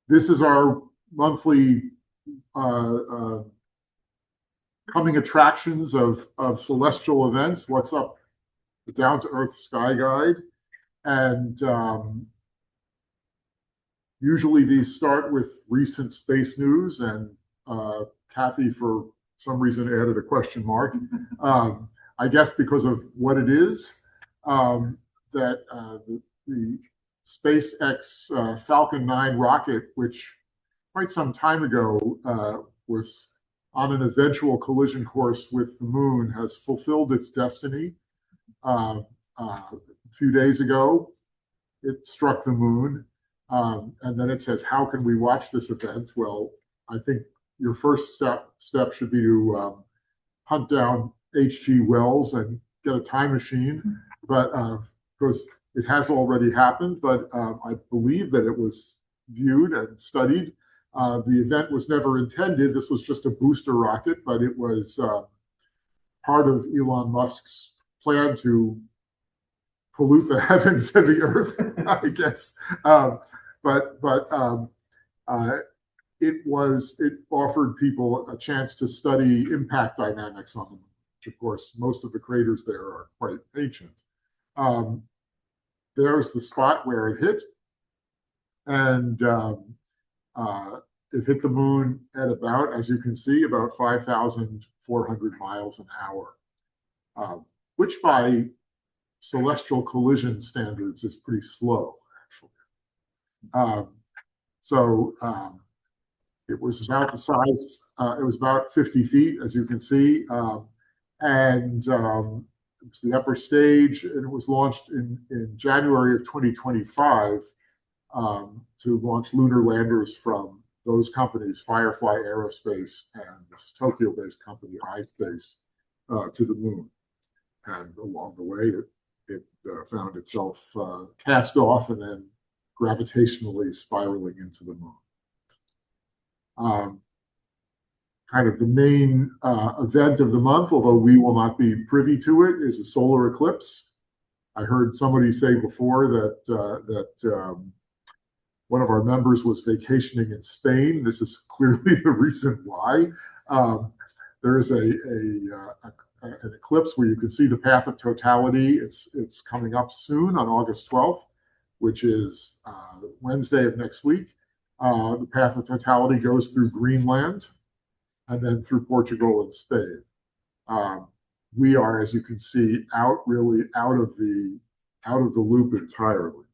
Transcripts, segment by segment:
This is our monthly uh, uh, coming attractions of celestial events. What's up? The Down to Earth Sky Guide. And usually these start with recent space news. And Kathy, for some reason, added a question mark. I guess because of what it is, that the SpaceX Falcon 9 rocket, which quite some time ago was on an eventual collision course with the moon, has fulfilled its destiny. A few days ago, it struck the moon. And then it says, how can we watch this event? Well, I think your first step should be to hunt down H.G. Wells and get a time machine. But because it has already happened, but I believe that it was viewed and studied. The event was never intended. This was just a booster rocket, but it was part of Elon Musk's plan to pollute the heavens and the earth, I guess. But it offered people a chance to study impact dynamics on the moon, which of course most of the craters there are quite ancient. There's the spot where it hit, and it hit the moon at about, as you can see, about 5,400 miles an hour, which by celestial collision standards is pretty slow, actually. So it was about the size, it was about 50 feet, as you can see, and it was the upper stage, and it was launched in January of 2025 to launch lunar landers from those companies, Firefly Aerospace and this Tokyo-based company, iSpace, to the moon. And along the way, it found itself cast off and then gravitationally spiraling into the moon. Kind of the main event of the month, although we will not be privy to it, is a solar eclipse. I heard somebody say before that one of our members was vacationing in Spain. This is clearly the reason why. There is an eclipse where you can see the path of totality. It's coming up soon on August 12th, which is Wednesday of next week. The path of totality goes through Greenland and then through Portugal and Spain. We are, as you can see, really out of the loop entirely.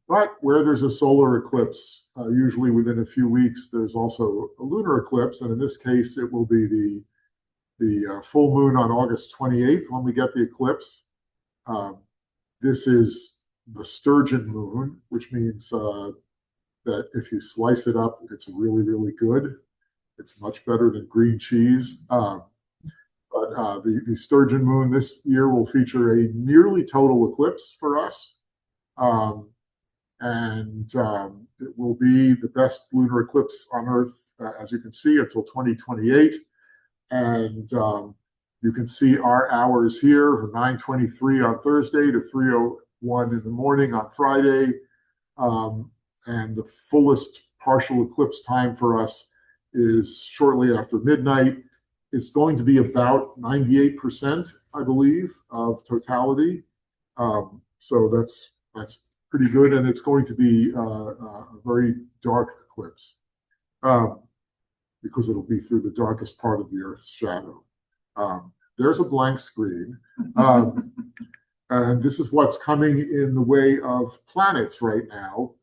But where there's a solar eclipse, usually within a few weeks, there's also a lunar eclipse, and in this case, it will be the full moon on August 28th when we get the eclipse. This is the sturgeon moon, which means that if you slice it up, it's really, really good. It's much better than green cheese. But the sturgeon moon this year will feature a nearly total eclipse for us. And it will be the best lunar eclipse on Earth, as you can see, until 2028. And you can see our hours here from 9:23 on Thursday to 3:01 in the morning on Friday. And the fullest partial eclipse time for us is shortly after midnight. It's going to be about 98%, I believe, of totality. So that's pretty good, and it's going to be a very dark eclipse because it'll be through the darkest part of the Earth's shadow. There's a blank screen. And this is what's coming in the way of planets right now.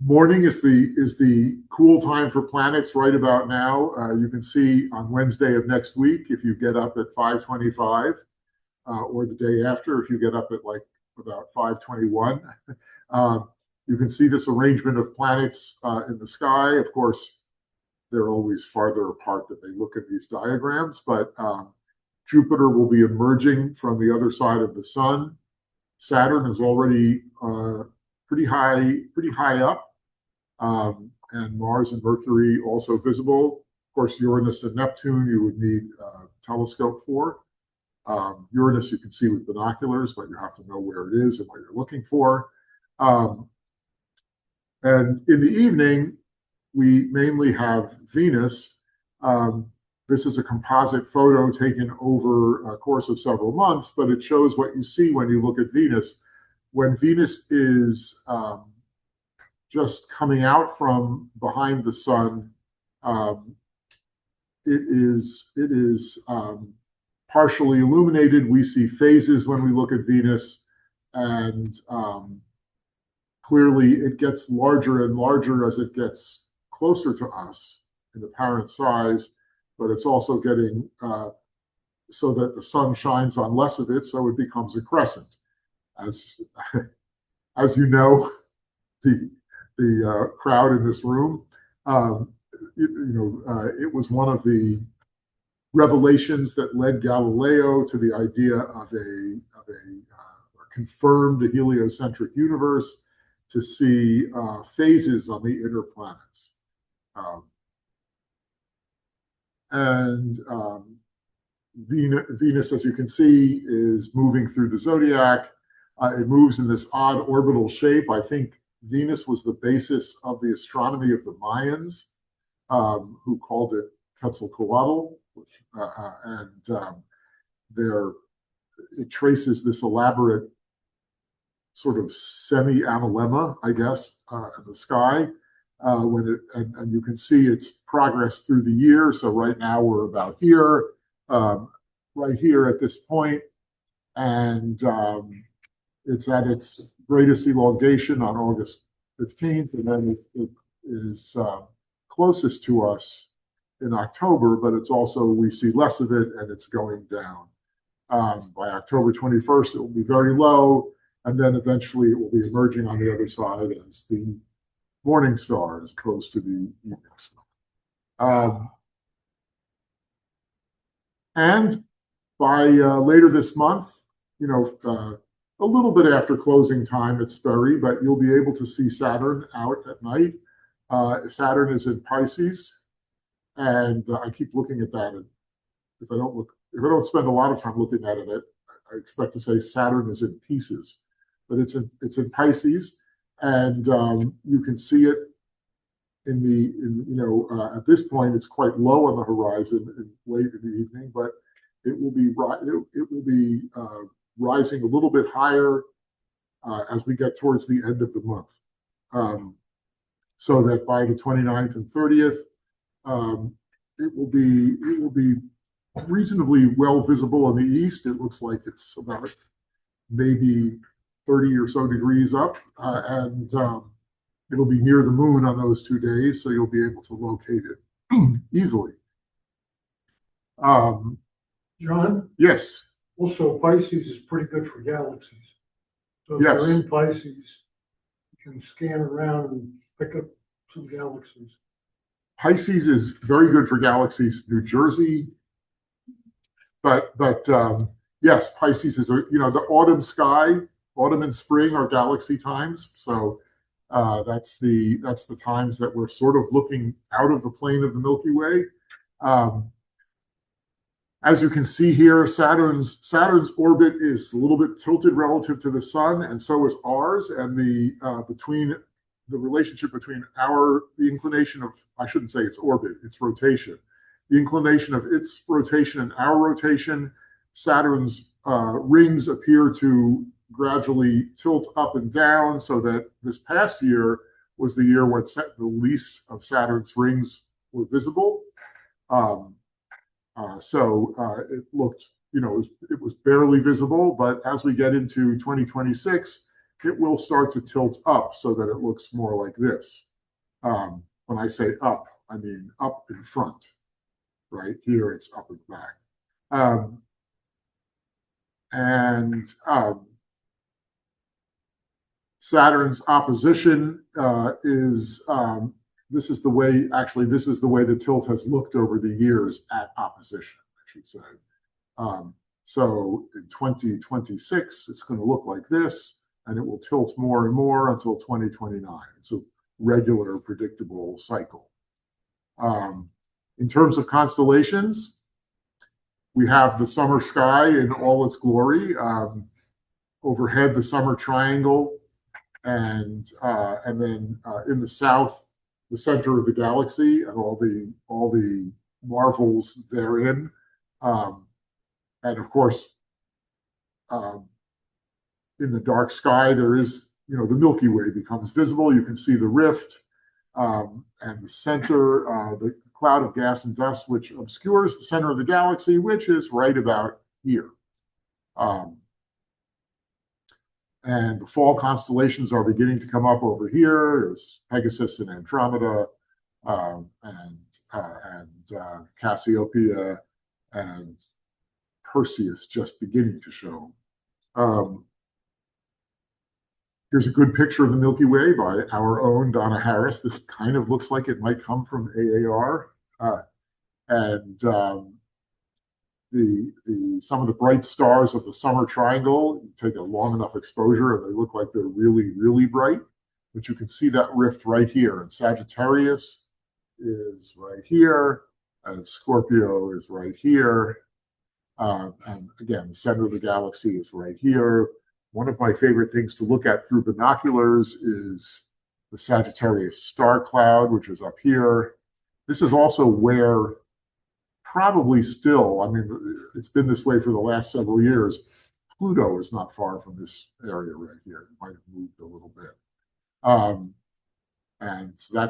Morning is the cool time for planets right about now. You can see on Wednesday of next week, if you get up at 5:25, or the day after, if you get up at like about 5:21, you can see this arrangement of planets in the sky. Of course, they're always farther apart than they look at these diagrams, but Jupiter will be emerging from the other side of the sun. Saturn is already pretty high up, and Mars and Mercury also visible. Of course, Uranus and Neptune you would need a telescope for. Uranus you can see with binoculars, but you have to know where it is and what you're looking for. And in the evening, we mainly have Venus. Um, this is a composite photo taken over a course of several months, but it shows what you see when you look at Venus. When Venus is just coming out from behind the sun, um, it is partially illuminated. We see phases when we look at Venus, and clearly it gets larger and larger as it gets closer to us in apparent size, but it's also getting so that the sun shines on less of it, so it becomes a crescent. As as you know, the crowd in this room, it was one of the revelations that led Galileo to the idea of a confirmed heliocentric universe, to see phases on the inner planets. Um, and Venus, as you can see, is moving through the zodiac. It moves in this odd orbital shape. I think Venus was the basis of the astronomy of the Mayans, who called it Quetzalcoatl, and there it traces this elaborate sort of semi-amalema, I guess, in the sky. And you can see its progress through the year. So right now we're about here, right here at this point, and it's at its greatest elongation on August 15th, and then it is closest to us in October, but it's also, we see less of it and it's going down. By October 21st, it will be very low, and then eventually it will be emerging on the other side as the morning star as opposed to the evening star. And by later this month, a little bit after closing time at Sperry, but you'll be able to see Saturn out at night. Saturn is in Pisces, and I keep looking at that. And if I don't spend a lot of time looking at it, I expect to say Saturn is in pieces, but it's in Pisces, and you can see it at this point it's quite low on the horizon late in the evening, but it will be rising a little bit higher as we get towards the end of the month, so that by the 29th and 30th, it will be reasonably well visible in the east. It looks like it's about maybe 30 or so degrees up, and it'll be near the moon on those 2 days, so you'll be able to locate it easily. John? Yes. Also, Pisces is pretty good for galaxies. So if Yes. you're in Pisces, you can scan around and pick up some galaxies. Pisces is very good for galaxies. New Jersey, but yes, Pisces is the autumn sky. Autumn and spring are galaxy times, so that's the times that we're sort of looking out of the plane of the Milky Way. As you can see here, Saturn's orbit is a little bit tilted relative to the sun, and so is ours. And the relationship between the inclination of, I shouldn't say its orbit, its rotation, the inclination of its rotation and our rotation, Saturn's rings appear to gradually tilt up and down, so that this past year was the year when the least of Saturn's rings were visible. It looked, it was barely visible, but as we get into 2026, it will start to tilt up so that it looks more like this. When I say up, I mean up in front, right? Here it's up and back. Saturn's opposition is this is the way the tilt has looked over the years at opposition, I should say. So in 2026, it's going to look like this, and it will tilt more and more until 2029. It's a regular, predictable cycle. In terms of constellations, we have the summer sky in all its glory. Overhead, the summer triangle, and then in the south, the center of the galaxy and all the marvels therein, and of course, um, in the dark sky, there is, the Milky Way becomes visible. You can see the rift, and the center, the cloud of gas and dust, which obscures the center of the galaxy, which is right about here. Um, and the fall constellations are beginning to come up over here. There's Pegasus and Andromeda, and Cassiopeia, and Perseus just beginning to show. Um, Here's a good picture of the Milky Way by our own Donna Harris. This kind of looks like it might come from AAR. And the some of the bright stars of the summer triangle, you take a long enough exposure and they look like they're really, really bright. But you can see that rift right here. And Sagittarius is right here, and Scorpio is right here. And again, the center of the galaxy is right here. One of my favorite things to look at through binoculars is the Sagittarius star cloud, which is up here. This is also where probably still, I mean, it's been this way for the last several years. Pluto is not far from this area right here. It might have moved a little bit. And so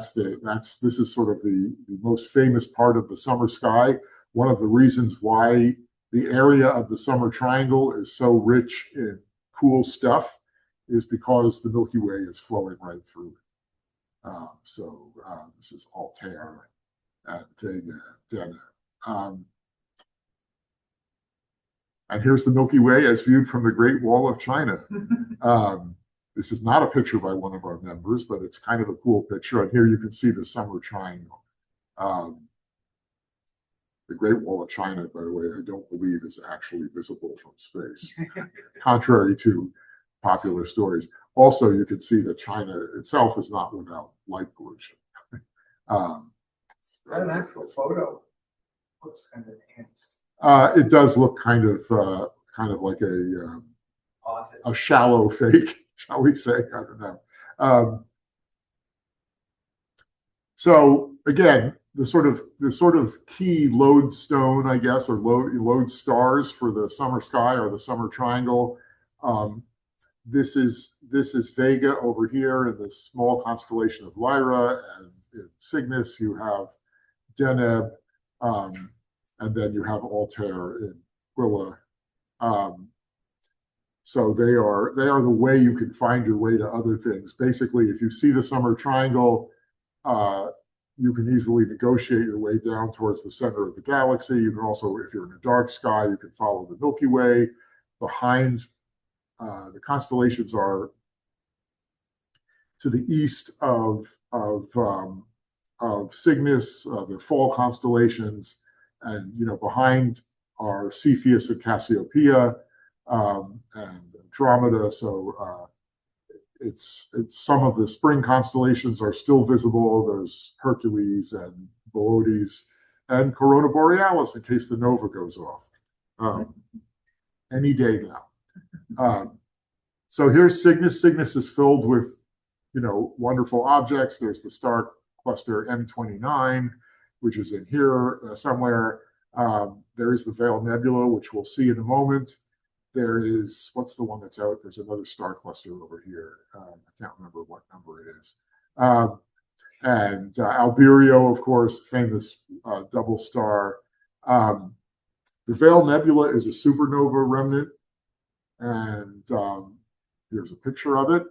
this is sort of the most famous part of the summer sky. One of the reasons why the area of the summer triangle is so rich in cool stuff is because the Milky Way is flowing right through it. This is Altair and Vega, Deneb. And here's the Milky Way as viewed from the Great Wall of China. This is not a picture by one of our members, but it's kind of a cool picture. And here you can see the summer triangle. The Great Wall of China, by the way, I don't believe is actually visible from space, contrary to popular stories. Also, you can see that China itself is not without light pollution. Is that an actual photo? Looks kind of enhanced. It does look kind of like a shallow fake, shall we say? I don't know. So again, the sort of key lodestone, I guess, or lode stars for the summer sky are the summer triangle. This is Vega over here in the small constellation of Lyra, and in Cygnus you have Deneb, and then you have Altair in Aquila. So they are the way you can find your way to other things. Basically, if you see the summer triangle, you can easily negotiate your way down towards the center of the galaxy. You can also, if you're in a dark sky, you can follow the Milky Way. Behind the constellations are to the east of Cygnus, the fall constellations, and behind are Cepheus and Cassiopeia, and Andromeda. So it's some of the spring constellations are still visible. There's Hercules and Boötes and Corona Borealis in case the nova goes off any day now. So here's Cygnus. Cygnus is filled with wonderful objects. There's the star cluster M29, which is in here somewhere. There is the Veil Nebula, which we'll see in a moment. There is, what's the one that's out? There's another star cluster over here. I can't remember what number it is. And Albireo, of course, famous double star. The Veil Nebula is a supernova remnant. And here's a picture of it,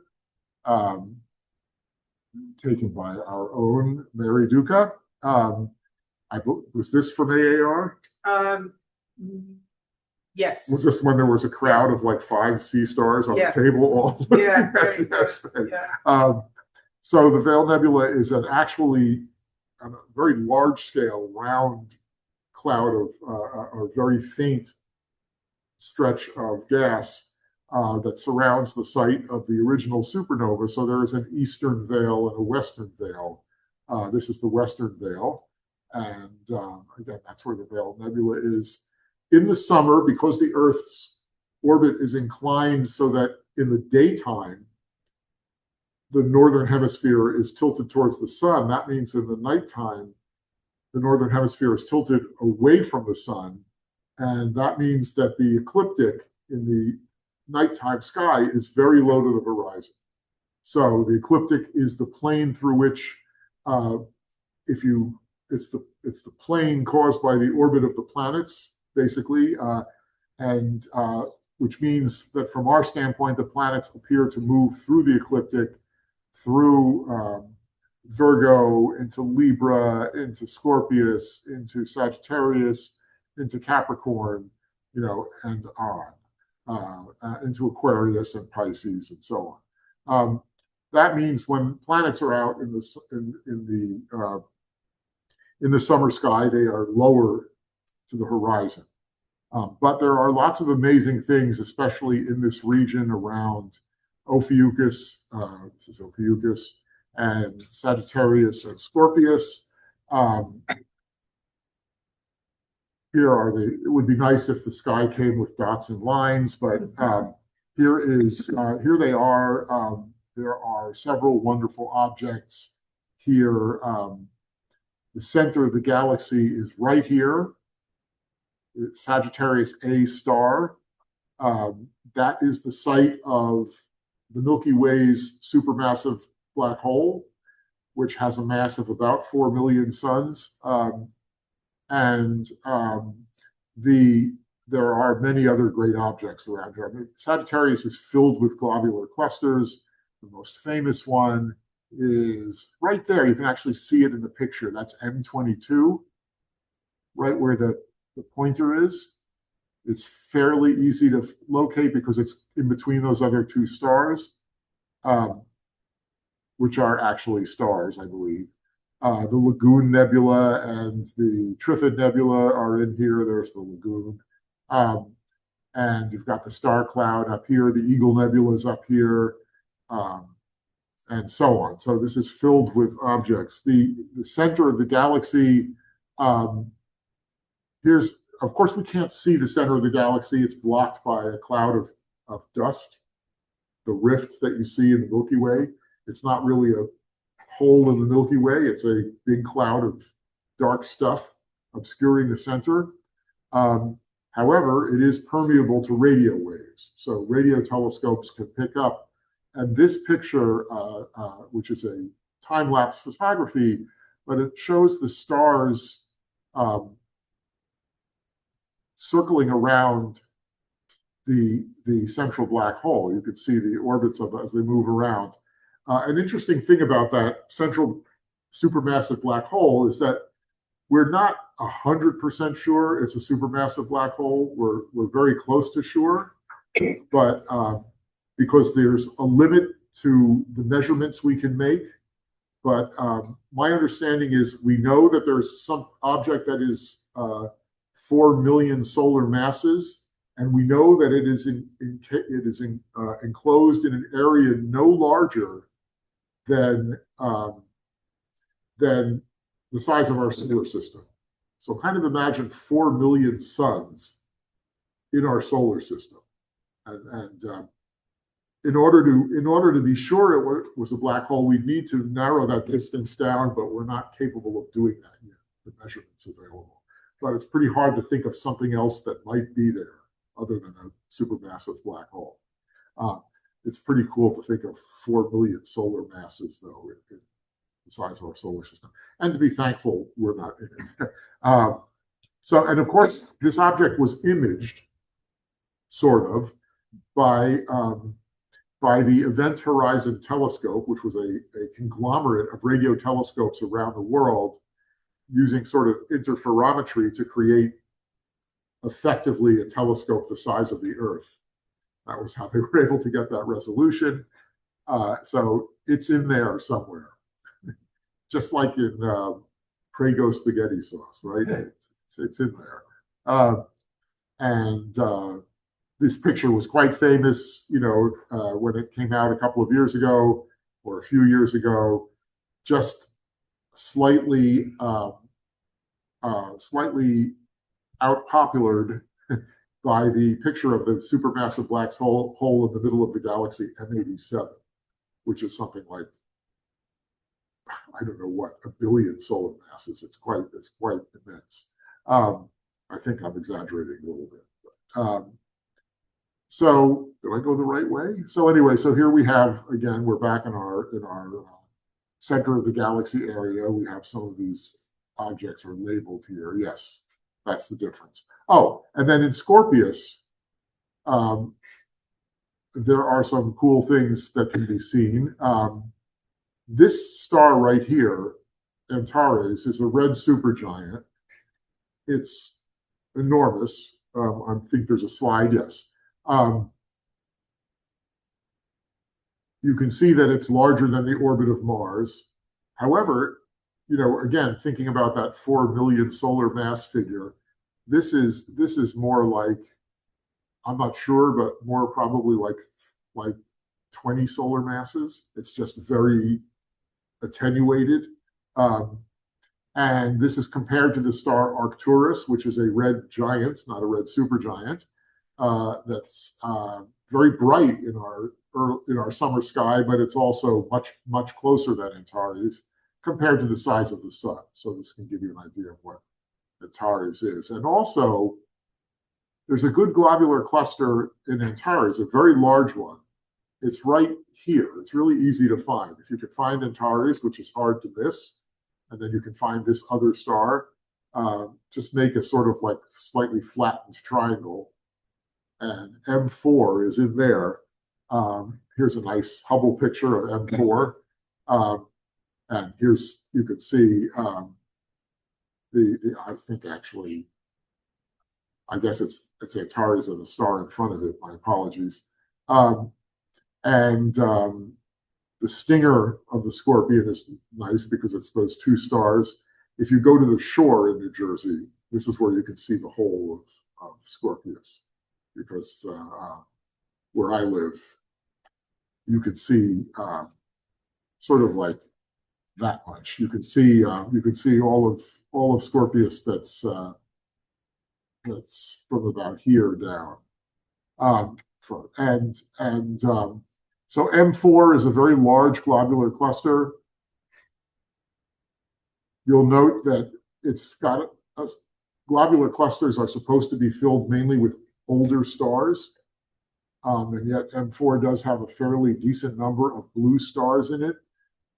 taken by our own Mary Duca. Was this from AAR? Yes. Was this when there was a crowd of like 5 sea stars on the table all yeah, yes. So the Veil Nebula is actually a very large scale round cloud of a very faint stretch of gas that surrounds the site of the original supernova. So there is an eastern veil and a western veil. This is the western veil. And again, that's where the Veil Nebula is. In the summer, because the Earth's orbit is inclined so that in the daytime, the northern hemisphere is tilted towards the sun, that means in the nighttime, the northern hemisphere is tilted away from the sun. And that means that the ecliptic in the nighttime sky is very low to the horizon. So the ecliptic is the plane through which, if you, it's the plane caused by the orbit of the planets, basically, and which means that from our standpoint, the planets appear to move through the ecliptic, through Virgo, into Libra, into Scorpius, into Sagittarius, into Capricorn, and on, into Aquarius and Pisces and so on. That means when planets are out in the summer sky, they are lower to the horizon. But there are lots of amazing things, especially in this region around Ophiuchus, this is Ophiuchus, and Sagittarius and Scorpius. It would be nice if the sky came with dots and lines, but here they are. There are several wonderful objects here. The center of the galaxy is right here. It's Sagittarius A star. That is the site of the Milky Way's supermassive black hole, which has a mass of about 4 million suns. There are many other great objects around here. I mean, Sagittarius is filled with globular clusters. The most famous one is right there. You can actually see it in the picture. That's M22, right where the pointer is. It's fairly easy to locate because it's in between those other two stars, which are actually stars, I believe. The Lagoon Nebula and the Trifid Nebula are in here. There's the Lagoon. And you've got the star cloud up here. The Eagle Nebula is up here, and so on. So this is filled with objects. The center of the galaxy, of course, we can't see the center of the galaxy. It's blocked by a cloud of dust, the rift that you see in the Milky Way. It's not really a hole in the Milky Way. It's a big cloud of dark stuff obscuring the center. However, it is permeable to radio waves. So radio telescopes can pick up. And this picture, which is a time-lapse photography, but it shows the stars circling around the central black hole. You can see the orbits of as they move around. An interesting thing about that central supermassive black hole is that we're not 100% sure it's a supermassive black hole. We're very close to sure, but because there's a limit to the measurements we can make. But my understanding is we know that there's some object that is 4 million solar masses, and we know that it is enclosed in an area no larger than the size of our solar system. So kind of imagine 4 million suns in our solar system, and in order to be sure it was a black hole, we'd need to narrow that distance down, but we're not capable of doing that yet. The measurements available, but it's pretty hard to think of something else that might be there other than a supermassive black hole. It's pretty cool to think of 4 million solar masses, though, in the size of our solar system, and to be thankful we're not in it. And of course, this object was imaged, sort of, by the Event Horizon Telescope, which was a conglomerate of radio telescopes around the world, using sort of interferometry to create effectively a telescope the size of the Earth. That was how they were able to get that resolution. So it's in there somewhere, just like in Prego spaghetti sauce, right? It's in there. This picture was quite famous, when it came out a couple of years ago or a few years ago, just slightly outpopulared by the picture of the supermassive black hole in the middle of the galaxy, M87. which is something like, I don't know what, a billion solar masses. It's quite immense. I think I'm exaggerating a little bit. So did I go the right way? So anyway, so here we have, again, we're back in our center of the galaxy area. We have some of these objects are labeled here. Yes, that's the difference. Oh, and then in Scorpius, there are some cool things that can be seen. This star right here, Antares, is a red supergiant. It's enormous. I think there's a slide, yes. You can see that it's larger than the orbit of Mars. However, again, thinking about that 4 million solar mass figure, this is more like, I'm not sure, but more probably like 20 solar masses. It's just very attenuated. And this is compared to the star Arcturus, which is a red giant, not a red supergiant, that's very bright in our summer sky, but it's also much closer than Antares compared to the size of the sun. So this can give you an idea of what Antares is. And also, there's a good globular cluster in Antares, a very large one. It's right here. It's really easy to find. If you could find Antares, which is hard to miss, and then you can find this other star, just make a sort of like slightly flattened triangle. And M4 is in there. Here's a nice Hubble picture of M4. And here's, you can see I think actually, I guess it's Antares and the star in front of it. My apologies. The stinger of the Scorpion is nice because it's those two stars. If you go to the shore in New Jersey, this is where you can see the whole of Scorpius, because where I live, you can see sort of like that much. You can see all of Scorpius that's from about here down. So M4 is a very large globular cluster. You'll note that it's got globular clusters are supposed to be filled mainly with older stars, and yet M4 does have a fairly decent number of blue stars in it.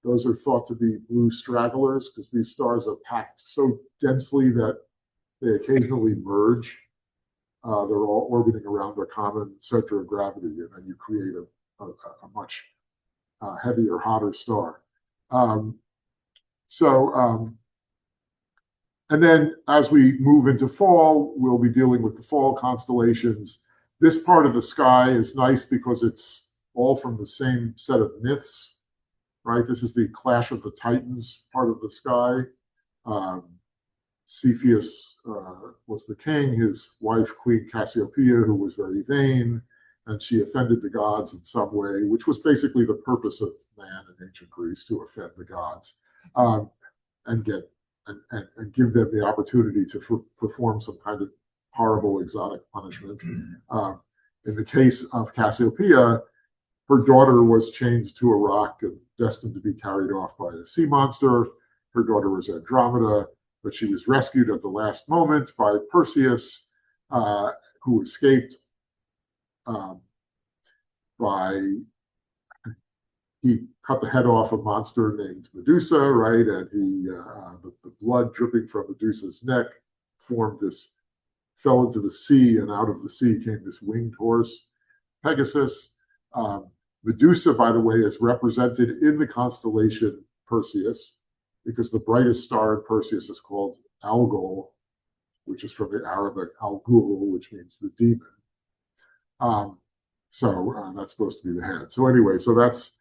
Those are thought to be blue stragglers because these stars are packed so densely that they occasionally merge. They're all orbiting around their common center of gravity, and then you create a much heavier, hotter star. And then as we move into fall, we'll be dealing with the fall constellations. This part of the sky is nice because it's all from the same set of myths, right? This is the Clash of the Titans part of the sky. Cepheus was the king, his wife, Queen Cassiopeia, who was very vain, and she offended the gods in some way, which was basically the purpose of man in ancient Greece, to offend the gods and give them the opportunity to perform some kind of horrible exotic punishment. In the case of Cassiopeia, her daughter was chained to a rock and destined to be carried off by a sea monster. Her daughter was Andromeda, but she was rescued at the last moment by Perseus, who escaped he cut the head off a monster named Medusa, right? And the blood dripping from Medusa's neck fell into the sea, and out of the sea came this winged horse, Pegasus. Medusa, by the way, is represented in the constellation Perseus, because the brightest star in Perseus is called Algol, which is from the Arabic Al-Ghul, which means the demon. So that's supposed to be the head. So anyway, so that's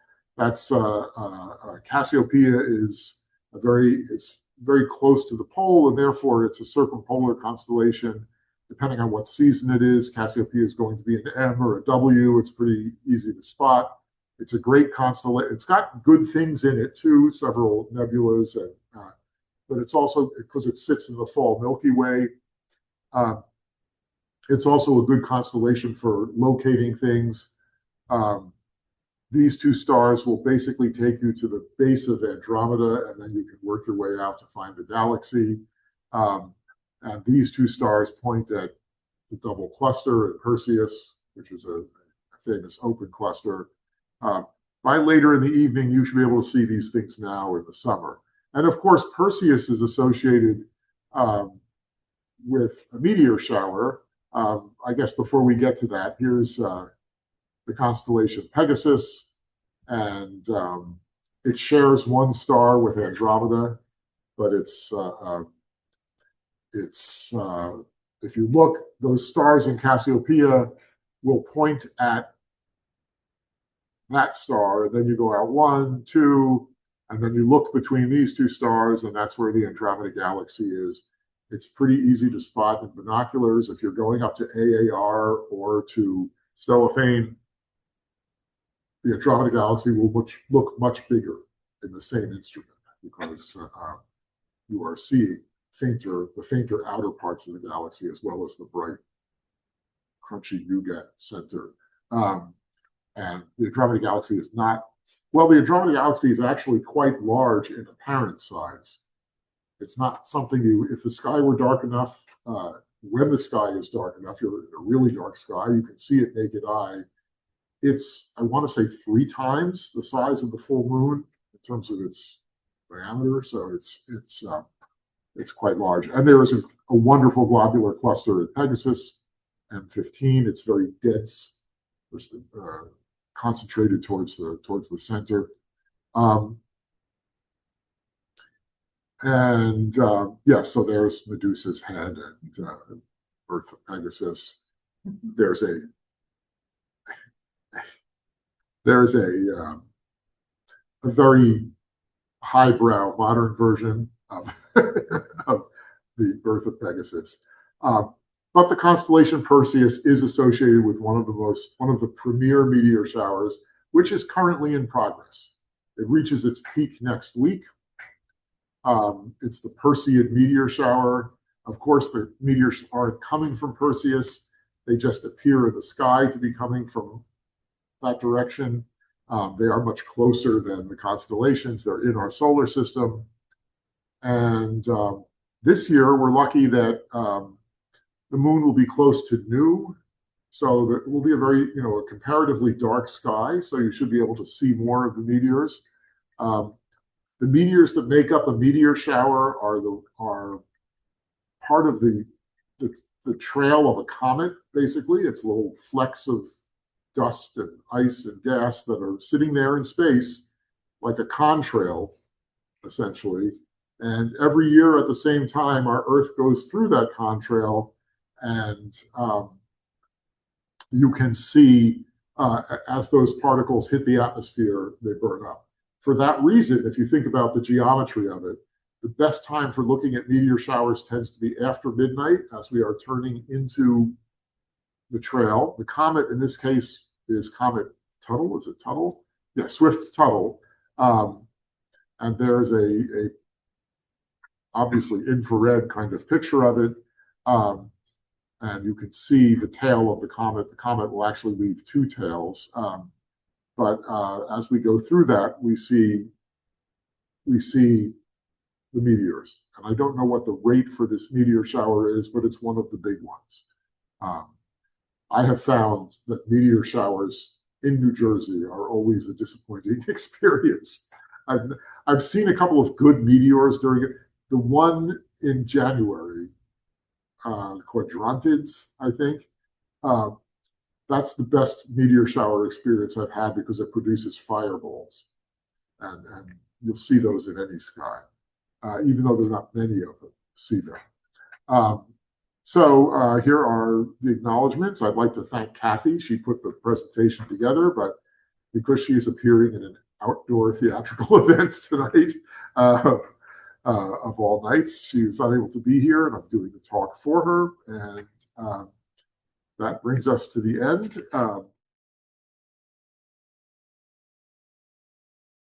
Cassiopeia is very close to the pole, and therefore it's a circumpolar constellation. Depending on what season it is, Cassiopeia is going to be an M or a W. It's pretty easy to spot. It's a great constellation. It's got good things in it too, several nebulas, but it's also, because it sits in the fall Milky Way, it's also a good constellation for locating things. these two stars will basically take you to the base of Andromeda, and then you can work your way out to find the galaxy. And these two stars point at the double cluster at Perseus, which is a famous open cluster. By later in the evening, you should be able to see these things now in the summer. And of course, Perseus is associated with a meteor shower. I guess before we get to that, here's the constellation Pegasus, and it shares one star with Andromeda, but if you look, those stars in Cassiopeia will point at that star, and then you go out 1, 2, and then you look between these two stars, and that's where the Andromeda galaxy is. It's pretty easy to spot in binoculars. If you're going up to AAR or to Stellafane, the Andromeda galaxy will look much bigger in the same instrument, because you are seeing the fainter outer parts of the galaxy, as well as the bright, crunchy nougat center. And the Andromeda galaxy is not, well, the Andromeda galaxy is actually quite large in apparent size. It's not something if the sky were dark enough, when the sky is dark enough, you're in a really dark sky, you can see it naked eye. It's, I want to say, 3 times the size of the full moon in terms of its diameter. So it's quite large. And there is a wonderful globular cluster at Pegasus, M15. It's very dense, concentrated towards the center. Yeah, so there's Medusa's head and Earth of Pegasus. There's a very highbrow modern version of, of the Birth of Pegasus. But the constellation Perseus is associated with one of the premier meteor showers, which is currently in progress. It reaches its peak next week. It's the Perseid meteor shower. Of course, the meteors aren't coming from Perseus. They just appear in the sky to be coming from that direction. They are much closer than the constellations. They're in our solar system. And this year, we're lucky that the moon will be close to new. So that it will be a comparatively dark sky. So you should be able to see more of the meteors. The meteors that make up a meteor shower are part of the trail of a comet, basically. It's little flecks of dust and ice and gas that are sitting there in space, like a contrail, essentially. And every year at the same time, our Earth goes through that contrail, and you can see as those particles hit the atmosphere, they burn up. For that reason, if you think about the geometry of it, the best time for looking at meteor showers tends to be after midnight, as we are turning into the trail. The comet in this case is Comet Tuttle. Is it Tuttle? Yeah, Swift-Tuttle. And there's a obviously infrared kind of picture of it. And you can see the tail of the comet. The comet will actually leave 2 tails. But as we go through that, we see the meteors. And I don't know what the rate for this meteor shower is, but it's one of the big ones. I have found that meteor showers in New Jersey are always a disappointing experience. I've seen a couple of good meteors during it. The one in January, Quadrantids, I think, that's the best meteor shower experience I've had, because it produces fireballs. And you'll see those in any sky, even though there are not many of them. See them. So here are the acknowledgments. I'd like to thank Kathy. She put the presentation together, but because she is appearing in an outdoor theatrical event tonight, of all nights, she was unable to be here, and I'm doing the talk for her. And that brings us to the end.